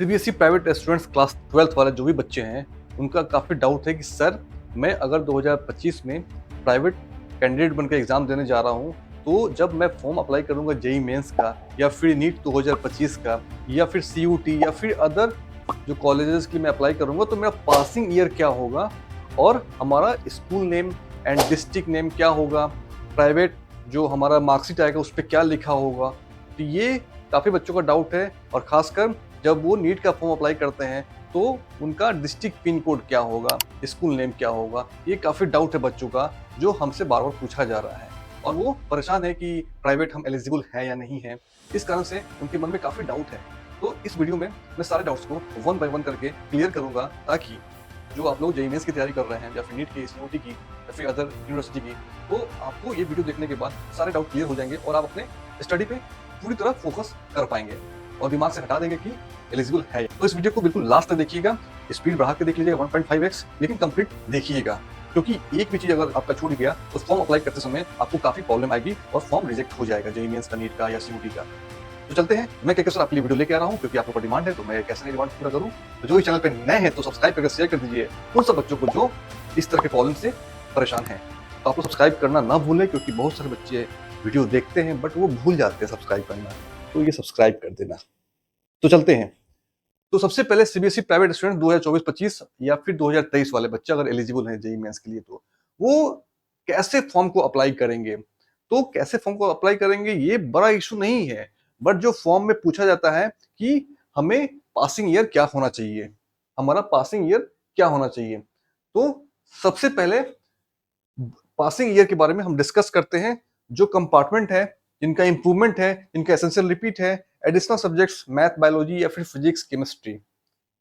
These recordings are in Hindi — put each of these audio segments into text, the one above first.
CBSE private students class 12th वाले जो भी बच्चे हैं, उनका काफ़ी डाउट है कि सर मैं अगर 2025 में प्राइवेट कैंडिडेट बनकर एग्ज़ाम देने जा रहा हूँ, तो जब मैं फॉर्म अप्लाई करूँगा जेईई मेंस का या फिर नीट 2025 का या फिर सीयूटी या फिर अदर जो कॉलेजेस के लिए मैं अप्लाई करूँगा, तो मेरा पासिंग ईयर क्या होगा और हमारा school name and district name क्या होगा, प्राइवेट जो हमारा मार्कशीट आएगा उस पे क्या लिखा होगा। तो ये काफ़ी बच्चों का डाउट है और ख़ासकर जब वो नीट का फॉर्म अप्लाई करते हैं तो उनका डिस्ट्रिक्ट पिन कोड क्या होगा, स्कूल नेम क्या होगा, ये काफ़ी डाउट है बच्चों का जो हमसे बार-बार पूछा जा रहा है और वो परेशान है कि प्राइवेट हम एलिजिबल हैं या नहीं हैं। इस कारण से उनके मन में काफ़ी डाउट है। तो इस वीडियो में मैं सारे डाउट्स को वन बाय वन करके क्लियर करूँगा ताकि जो आप लोग जेईई मेंस की तैयारी कर रहे हैं या फिर नीट की, सीयूटी की या फिर अदर यूनिवर्सिटी की, तो आपको ये वीडियो देखने के बाद सारे डाउट क्लियर हो जाएंगे और आप अपने स्टडी पे पूरी तरह फोकस कर पाएंगे और दिमाग से हटा देंगे कि एलिजिबल है। तो इस वीडियो को बिल्कुल लास्ट तक देखिएगा, स्पीड बढ़ा के देख लीजिएगा 1.5x, लेकिन कंप्लीट देखिएगा क्योंकि एक भी चीज अगर आपका छूट गया तो फॉर्म अप्लाई करते समय आपको काफी प्रॉब्लम आएगी और फॉर्म रिजेक्ट हो जाएगा जेईई मेंस का, नीट का या सीयूटी का। तो चलते हैं, मैं कहकर सर आपके लिए वीडियो लेके आ रहा हूँ क्योंकि आप लोगों का डिमांड है, तो मैं कैसे नहीं डिमांड पूरा करूँ। तो जो इस चैनल पे नए हैं तो सब्सक्राइब करके शेयर कर दीजिए उन सब बच्चों को जो इस तरह के प्रॉब्लम से परेशान हैं। तो आप लोग सब्सक्राइब करना ना भूलें क्योंकि बहुत सारे बच्चे वीडियो देखते हैं बट वो भूल जाते हैं सब्सक्राइब करना, तो ये सब्सक्राइब कर देना। तो चलते हैं। तो सबसे पहले सीबीएसई प्राइवेट स्टूडेंट 2024-25 या फिर 2023 वाले बच्चे अगर एलिजिबल हैं जेईई मेंस के लिए, तो वो कैसे फॉर्म को अप्लाई करेंगे। तो कैसे फॉर्म को अप्लाई करेंगे ये बड़ा इशू नहीं है, बट जो फॉर्म में पूछा जाता है कि हमें पासिंग ईयर क्या होना चाहिए, हमारा पासिंग ईयर क्या होना चाहिए। तो सबसे पहले पासिंग ईयर के बारे में हम डिस्कस करते हैं। जो कंपार्टमेंट है, जिनका इंप्रूवमेंट है, जिनका एसेंशियल रिपीट है, एडिशनल सब्जेक्ट्स मैथ, बायोलॉजी या फिर फिजिक्स, केमिस्ट्री,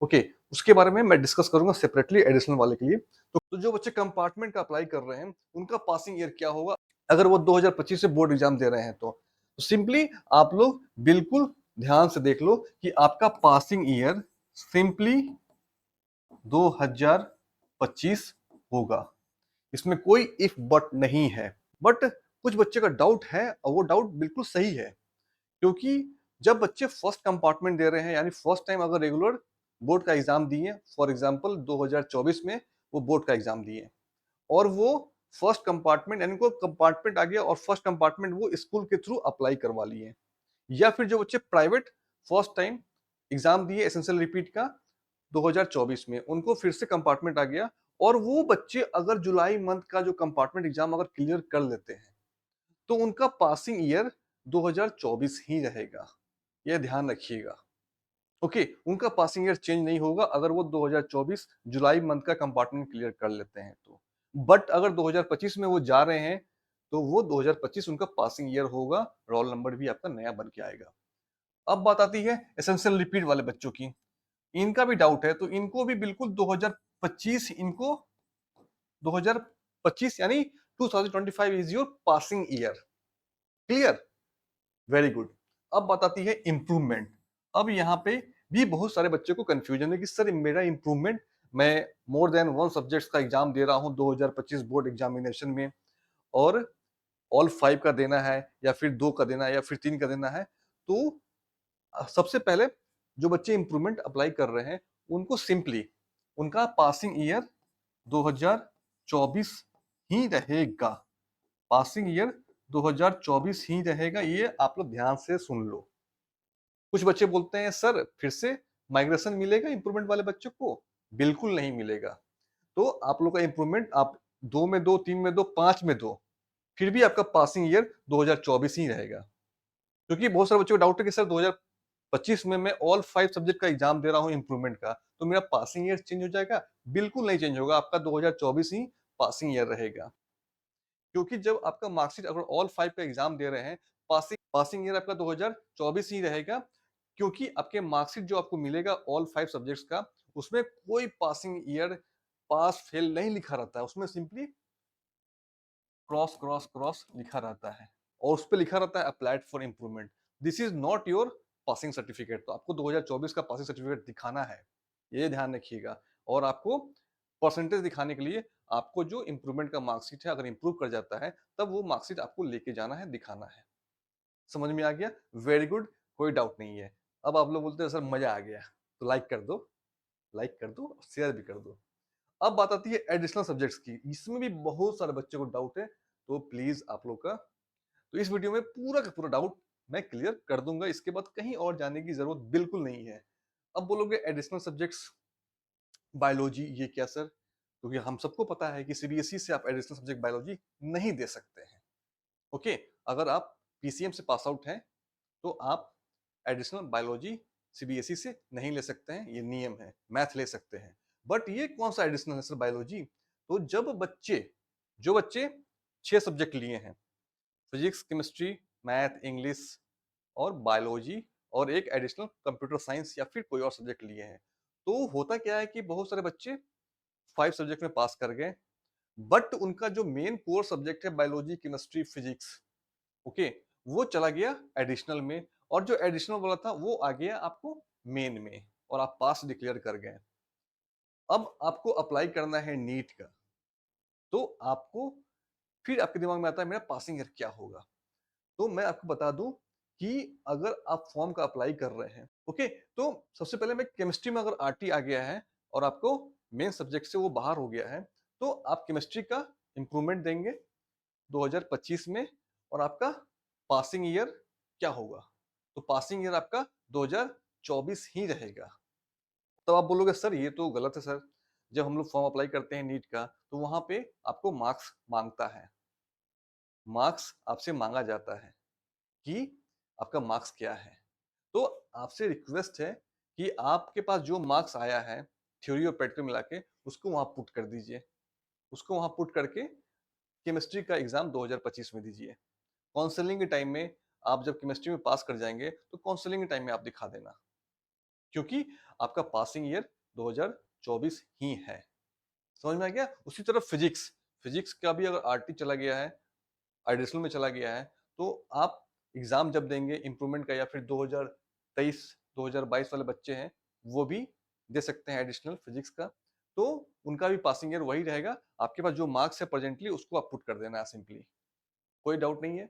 ओके, उसके बारे में मैं डिस्कस करूंगा सेपरेटली एडिशनल वाले के लिए। तो जो बच्चे कंपार्टमेंट का अप्लाई कर रहे हैं उनका पासिंग ईयर क्या होगा अगर वो 2025 से बोर्ड एग्जाम दे रहे हैं, तो सिंपली आप लोग बिल्कुल ध्यान से देख लो कि आपका पासिंग ईयर सिंपली 2025 होगा। इसमें कोई इफ बट नहीं है। बट कुछ बच्चे का डाउट है और वो डाउट बिल्कुल सही है क्योंकि जब बच्चे फर्स्ट कंपार्टमेंट दे रहे हैं यानी फर्स्ट टाइम अगर रेगुलर बोर्ड का एग्जाम दिए, फॉर एग्जांपल 2024 में वो बोर्ड का एग्जाम दिए और वो फर्स्ट कंपार्टमेंट यानी को कंपार्टमेंट आ गया और फर्स्ट कंपार्टमेंट वो स्कूल के थ्रू अप्लाई करवा लिए, या फिर जो बच्चे प्राइवेट फर्स्ट टाइम एग्जाम दिए एसेंशियल रिपीट का 2024 में, उनको फिर से कंपार्टमेंट आ गया और वो बच्चे अगर जुलाई मंथ का जो कंपार्टमेंट एग्जाम अगर क्लियर कर लेते हैं तो उनका पासिंग ईयर 2024 ही रहेगा। यह ध्यान रखिएगा। ओके, उनका पासिंग ईयर चेंज नहीं होगा अगर वो 2024 जुलाई मंथ का कंपार्टमेंट क्लियर कर लेते हैं तो। बट अगर 2025 में वो जा रहे हैं तो वो 2025 उनका पासिंग ईयर होगा, रोल नंबर भी आपका नया बन के आएगा। अब बात आती है एसेंशियल रिपीट वाले बच्चों की। इनका भी डाउट है तो इनको भी बिल्कुल 2025, इनको 2025 यानी 2025 is your passing year. Clear? Very good. अब बात आती है इम्प्रूवमेंट। अब यहाँ पे भी बहुत सारे बच्चे को कंफ्यूजन है कि सर मेरा इम्प्रूवमेंट, मैं मोर देन वन सब्जेक्ट्स का एग्जाम दे रहा हूँ 2025 बोर्ड एग्जामिनेशन में और ऑल 5 का देना है या फिर 2 का देना है या फिर 3 का देना है। तो सबसे पहले जो बच्चे इम्प्रूवमेंट अप्लाई कर रहे हैं उनको सिंपली उनका पासिंग ईयर 2024 ही रहेगा। पासिंग ईयर 2024 ही रहेगा, ये आप लोग ध्यान से सुन लो। कुछ बच्चे बोलते हैं सर फिर से माइग्रेशन मिलेगा इंप्रूवमेंट वाले बच्चों को, बिल्कुल नहीं मिलेगा। तो आप लोग का इंप्रूवमेंट आप 2 में दो, 3 में दो, 5 में दो, फिर भी आपका पासिंग ईयर 2024 ही रहेगा। क्योंकि बहुत सारे बच्चों को डाउट है कि सर 2025 में मैं ऑल 5 सब्जेक्ट का एग्जाम दे रहा हूँ इंप्रूवमेंट का, तो मेरा पासिंग ईयर चेंज हो जाएगा? बिल्कुल नहीं चेंज होगा, आपका 2024 ही पासिंग ईयर रहेगा। क्योंकि जब आपका मार्कशीट अगर ऑल 5 का एग्जाम दे रहे हैं, पासिंग ईयर आपका 2024 ही रहेगा। क्योंकि आपके मार्कशीट जो आपको मिलेगा ऑल 5 सब्जेक्ट्स का, उसमें कोई पासिंग ईयर पास फेल नहीं लिखा रहता है, उसमें सिंपली क्रॉस क्रॉस क्रॉस लिखा रहता है और उस पर लिखा रहता है applied for improvement. This is not your passing certificate. तो आपको 2024 का पासिंग सर्टिफिकेट दिखाना है, ये ध्यान रखिएगा। और आपको परसेंटेज दिखाने के लिए आपको जो इम्प्रूवमेंट का मार्कशीट है अगर इम्प्रूव कर जाता है तब वो मार्कशीट आपको लेके जाना है, दिखाना है। समझ में आ गया? वेरी गुड, कोई डाउट नहीं है। अब आप लोग बोलते हैं सर मजा आ गया। तो लाइक कर दो, शेयर भी कर दो। अब बात आती है एडिशनल सब्जेक्ट्स की। इसमें भी बहुत सारे बच्चों को डाउट है, तो प्लीज आप लोग का तो इस वीडियो में पूरा का पूरा डाउट मैं क्लियर कर दूंगा। इसके बाद कहीं और जाने की जरूरत बिल्कुल नहीं है। अब बोलोगे एडिशनल सब्जेक्ट्स बायोलॉजी ये क्या सर? क्योंकि हम सबको पता है कि सीबीएसई से आप एडिशनल सब्जेक्ट बायोलॉजी नहीं दे सकते हैं। ओके, अगर आप पीसीएम से पास आउट हैं तो आप एडिशनल बायोलॉजी सीबीएसई से नहीं ले सकते हैं, ये नियम है। मैथ ले सकते हैं, बट ये कौन सा एडिशनल है सर बायोलॉजी? तो जब जो बच्चे 6 सब्जेक्ट लिए हैं, फिजिक्स, केमिस्ट्री, मैथ, इंग्लिश और बायोलॉजी, और एक एडिशनल कंप्यूटर साइंस या फिर कोई और सब्जेक्ट लिए हैं, तो होता क्या है कि बहुत सारे बच्चे 5 सब्जेक्ट में पास कर गए, बट उनका जो मेन कोर सब्जेक्ट है बायोलॉजी, केमिस्ट्री, फिजिक्स, ओके, वो चला गया एडिशनल में, और जो एडिशनल वाला था वो आ गया आपको मेन में, और आप पास डिक्लेयर कर गए। अब आपको अप्लाई करना है नीट का, तो आपको फिर आपके दिमाग में आता है मेरा पासिंग ईयर क्या होगा। तो मैं आपको बता दूं कि अगर आप फॉर्म का अप्लाई कर रहे हैं, ओके, तो सबसे पहले मैं केमिस्ट्री में अगर आरटी आ गया है और आपको मेन सब्जेक्ट से वो बाहर हो गया है, तो आप केमिस्ट्री का इंप्रूवमेंट देंगे 2025 में, और आपका पासिंग ईयर क्या होगा? तो पासिंग ईयर आपका 2024 ही रहेगा। तो आप बोलोगे सर ये तो गलत है सर, जब हम लोग फॉर्म अप्लाई करते हैं नीट का तो वहां पे आपको मार्क्स मांगता है, मार्क्स आपसे मांगा जाता है कि आपका मार्क्स क्या है। तो आपसे रिक्वेस्ट है कि आपके पास जो मार्क्स आया है थ्योरी और प्रैक्टिकल मिला के, उसको वहां पुट कर दीजिए, उसको वहां पुट करके केमिस्ट्री का एग्जाम 2025 में दीजिए। काउंसलिंग के टाइम में आप जब केमिस्ट्री में पास कर जाएंगे तो काउंसलिंग के टाइम में आप दिखा देना, क्योंकि आपका पासिंग ईयर 2024 ही है। समझ में आ गया? उसी तरह फिजिक्स, फिजिक्स का भी अगर आरटी चला गया है, एडिशनल में चला गया है, तो आप एग्जाम जब देंगे इम्प्रूवमेंट का, या फिर 2023 2022 वाले बच्चे हैं वो भी दे सकते हैं एडिशनल फिजिक्स का, तो उनका भी पासिंग ईयर वही रहेगा। आपके पास जो मार्क्स है प्रेजेंटली उसको आप पुट कर देना है सिंपली, कोई डाउट नहीं है।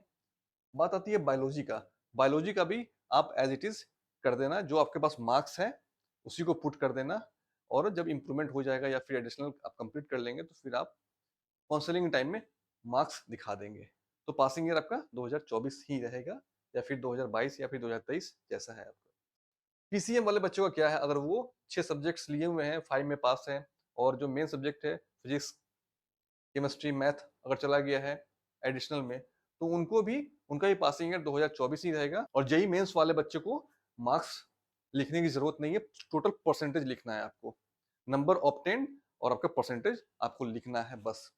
बात आती है बायोलॉजी का। बायोलॉजी का भी आप एज इट इज कर देना, जो आपके पास मार्क्स है उसी को पुट कर देना, और जब इंप्रूवमेंट हो जाएगा या फिर एडिशनल आप कंप्लीट कर लेंगे तो फिर आप काउंसलिंग टाइम में मार्क्स दिखा देंगे। तो पासिंग ईयर आपका 2024 ही रहेगा, या फिर 2022 या फिर 2023 जैसा है आपका। पीसीएम वाले बच्चों का क्या है, अगर वो 6 सब्जेक्ट्स लिए हुए हैं, 5 में पास हैं, और जो मेन सब्जेक्ट है फिजिक्स, केमिस्ट्री, मैथ अगर चला गया है एडिशनल में, तो उनको भी उनका भी पासिंग ईयर 2024 ही रहेगा। और जेई मेंस वाले बच्चे को मार्क्स लिखने की जरूरत नहीं है, टोटल परसेंटेज लिखना है आपको, नंबर ऑब्टेन और आपका परसेंटेज आपको लिखना है बस।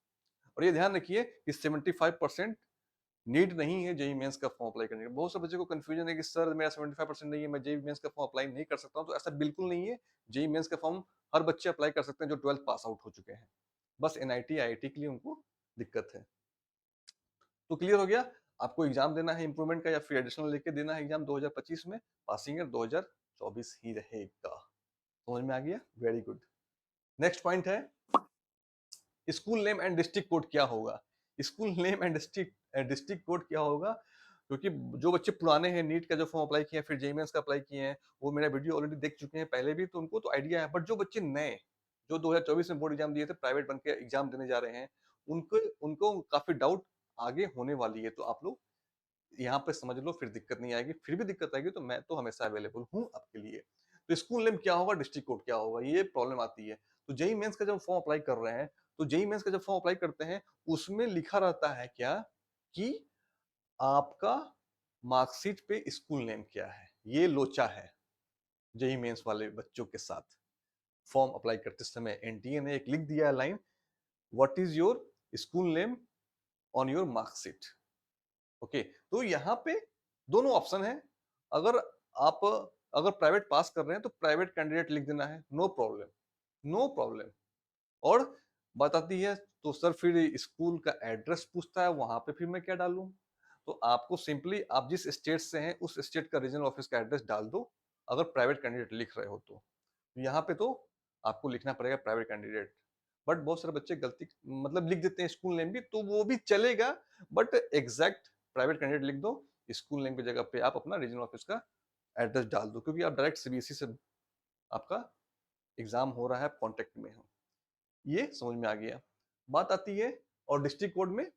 और ये ध्यान रखिए कि 75% नीड नहीं है जेई मेंस का फॉर्म अप्लाई करने का। बहुत से बच्चे को कंफ्यूजन है कि सर मेरा 75% नहीं है, मैं जेई मेंस का फॉर्म अप्लाई नहीं कर सकता हूँ। तो ऐसा बिल्कुल नहीं है। जेई मेंस का फॉर्म हर बच्चे अप्लाई कर सकते हैं जो 12th पास आउट हो चुके हैं। बस एनआईटी आईआईटी के लिए उनको दिक्कत है। तो क्लियर हो गया? आपको एग्जाम देना है इंप्रूवमेंट का या फिर एडिशनल लेके देना है एग्जाम 2025 में, पासिंग ईयर 2024 ही रहेगा। समझ में आ गया? Very good. नेक्स्ट पॉइंट है school name and district code क्या होगा। School name and district code क्या होगा? क्योंकि जो बच्चे पुराने हैं नीट का जो फॉर्म अप्लाई किए हैं, फिर जेईई मेंस का अप्लाई किए हैं, वो मेरा वीडियो ऑलरेडी देख चुके हैं पहले भी, तो उनको तो आइडिया है। बट जो बच्चे नए, जो 2024 में बोर्ड एग्जाम दिए थे, प्राइवेट बन के एग्जाम देने जा रहे हैं, उनको उनको काफी डाउट आगे होने वाली है। तो आप लोग यहाँ पे समझ लो, फिर दिक्कत नहीं आएगी। फिर भी दिक्कत आएगी तो मैं तो हमेशा अवेलेबल हूँ आपके लिए। तो स्कूल नेम क्या होगा, डिस्ट्रिक्ट कोड क्या होगा, ये प्रॉब्लम आती है। तो जेईई मेंस का जब फॉर्म अप्लाई कर रहे हैं, तो जेईई मेंस का जब फॉर्म अप्लाई करते हैं, उसमें लिखा रहता है क्या कि आपका मार्कशीट पे स्कूल नेम क्या है। ये लोचा है जेईई मेंस वाले बच्चों के साथ। फॉर्म अप्लाई करते समय एनटीए ने एक लिख दिया है line, what is your school name on your marksheet. Okay, तो यहाँ पे दोनों ऑप्शन है। अगर आप अगर प्राइवेट पास कर रहे हैं तो प्राइवेट कैंडिडेट लिख देना है, नो प्रॉब्लम, नो प्रॉब्लम। और बात आती है तो सर फिर स्कूल का एड्रेस पूछता है, वहां पे फिर मैं क्या डालूं? तो आपको सिंपली आप जिस स्टेट से हैं उस स्टेट का रीजनल ऑफिस का एड्रेस डाल दो, अगर प्राइवेट कैंडिडेट लिख रहे हो तो। यहाँ पे तो आपको लिखना पड़ेगा प्राइवेट कैंडिडेट। बट बहुत सारे बच्चे गलती मतलब लिख देते हैं स्कूल नेम भी, तो वो भी चलेगा, बट एग्जैक्ट प्राइवेट कैंडिडेट लिख दो। स्कूल नेम की जगह पे आप अपना रीजनल ऑफिस का एड्रेस डाल दो, क्योंकि आप डायरेक्ट सीबीएसई से आपका एग्जाम हो रहा है, आप कॉन्टेक्ट में हो। ये समझ में आ गया। बात आती है और डिस्ट्रिक्ट कोड में,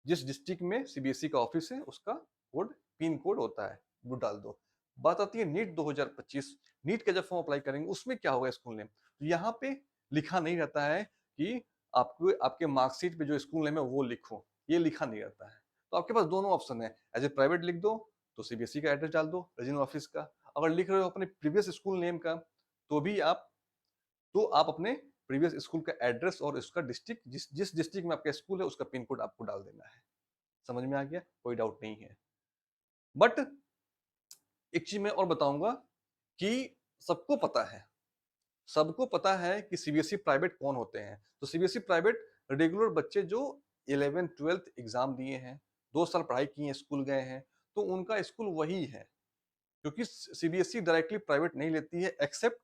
जिस डिस्ट्रिक्ट में सीबीएसई का ऑफिस है उसका कोड, पिन कोड होता है, वो डाल दो। बात आती है नीट 2025। नीट का जब फॉर्म अप्लाई करेंगे उसमें क्या होगा स्कूल नेम, तो यहाँ पे लिखा नहीं रहता है कि आपको आपके मार्कशीट पे जो स्कूल नेम है वो लिखो, ये लिखा नहीं रहता है। तो आपके पास दोनों ऑप्शन है, एज ए प्राइवेट लिख दो तो सीबीएसई का एड्रेस डाल दो रीजनल ऑफिस का, अगर लिख रहे हो अपने प्रीवियस स्कूल नेम का तो भी आप अपने प्रीवियस स्कूल का एड्रेस और उसका डिस्ट्रिक्ट, जिस जिस डिस्ट्रिक्ट में आपका स्कूल है उसका पिन कोड आपको डाल देना है। समझ में आ गया, कोई डाउट नहीं है। बट एक चीज मैं और बताऊंगा कि सबको पता है, सबको पता है कि सीबीएसई प्राइवेट कौन होते हैं। तो सीबीएसई प्राइवेट रेगुलर बच्चे जो 11th 12th एग्जाम दिए हैं, 2 साल पढ़ाई की है, स्कूल गए हैं, तो उनका स्कूल वही है। क्योंकि सीबीएसई डायरेक्टली प्राइवेट नहीं लेती है एक्सेप्ट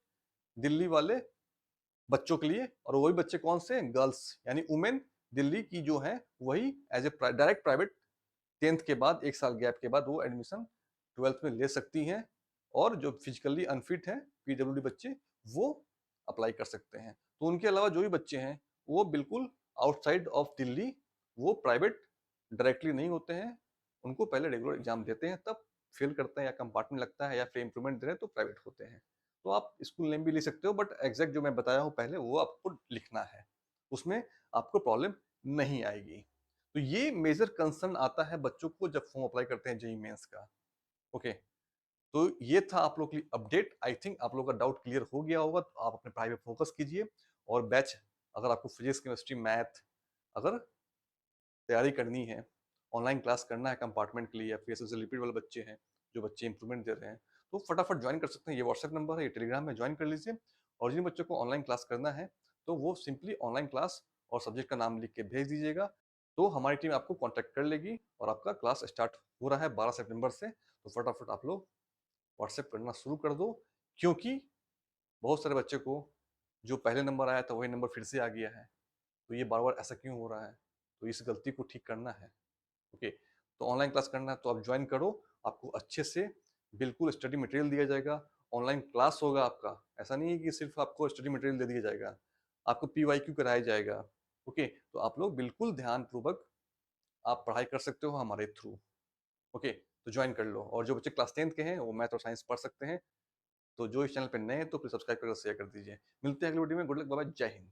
दिल्ली वाले बच्चों के लिए, और वही बच्चे कौन से, गर्ल्स यानी वुमेन दिल्ली की जो है वही as a direct private 10th के बाद 1 साल गैप के बाद वो एडमिशन 12th में ले सकती हैं, और जो फिजिकली अनफिट है पीडब्ल्यूडी बच्चे वो अप्लाई कर सकते हैं। तो उनके अलावा जो भी बच्चे हैं वो बिल्कुल आउटसाइड ऑफ दिल्ली, वो प्राइवेट डायरेक्टली नहीं होते हैं, उनको पहले रेगुलर एग्जाम देते हैं, तब फेल करते हैं या कंपार्टमेंट लगता है या फिर इंप्रूवमेंट दे रहे हैं तो प्राइवेट होते हैं। तो आप स्कूल नेम भी लिख सकते हो, बट एग्जैक्ट जो मैं बताया हूँ पहले वो आपको लिखना है, उसमें आपको प्रॉब्लम नहीं आएगी। तो ये मेजर कंसर्न आता है बच्चों को जब फॉर्म अप्लाई करते हैं जेईई मेंस का। ओके, तो ये था आप लोग के लिए अपडेट। आई थिंक आप लोग का डाउट क्लियर हो गया होगा, तो आप अपने पढ़ाई पे फोकस कीजिए। और बैच, अगर आपको फिजिक्स केमिस्ट्री मैथ अगर तैयारी करनी है, ऑनलाइन क्लास करना है कंपार्टमेंट के लिए, या फिर ऐसे रिपीट वाले बच्चे हैं जो बच्चे इंप्रूवमेंट दे रहे हैं, तो फटाफट ज्वाइन कर सकते हैं। ये व्हाट्सएप नंबर है, ये टेलीग्राम में ज्वाइन कर लीजिए। और जिन बच्चों को ऑनलाइन क्लास करना है तो वो सिंपली ऑनलाइन क्लास और सब्जेक्ट का नाम लिख के भेज दीजिएगा, तो हमारी टीम आपको कॉन्टैक्ट कर लेगी। और आपका क्लास स्टार्ट हो रहा है 12 सितंबर से, तो फटाफट आप लोग व्हाट्सएप करना शुरू कर दो। क्योंकि बहुत सारे बच्चे को जो पहले नंबर आया था वही नंबर फिर से आ गया है, तो ये बार बार ऐसा क्यों हो रहा है, तो इस गलती को ठीक करना है। ओके, तो ऑनलाइन क्लास करना है तो आप ज्वाइन करो, आपको अच्छे से बिल्कुल स्टडी मटेरियल दिया जाएगा, ऑनलाइन क्लास होगा आपका। ऐसा नहीं है कि सिर्फ आपको स्टडी मटेरियल दे दिया जाएगा, आपको पीवाईक्यू कराया जाएगा। ओके, तो आप लोग बिल्कुल ध्यानपूर्वक आप पढ़ाई कर सकते हो हमारे थ्रू। ओके, तो ज्वाइन कर लो। और जो बच्चे क्लास 10th के हैं वो मैथ और साइंस पढ़ सकते हैं, तो जो इस चैनल पे नए हैं तो प्लीज सब्सक्राइब कर शेयर कर दीजिए। मिलते हैं अगली वीडियो में। गुड लक, बाय बाय, जय हिंद।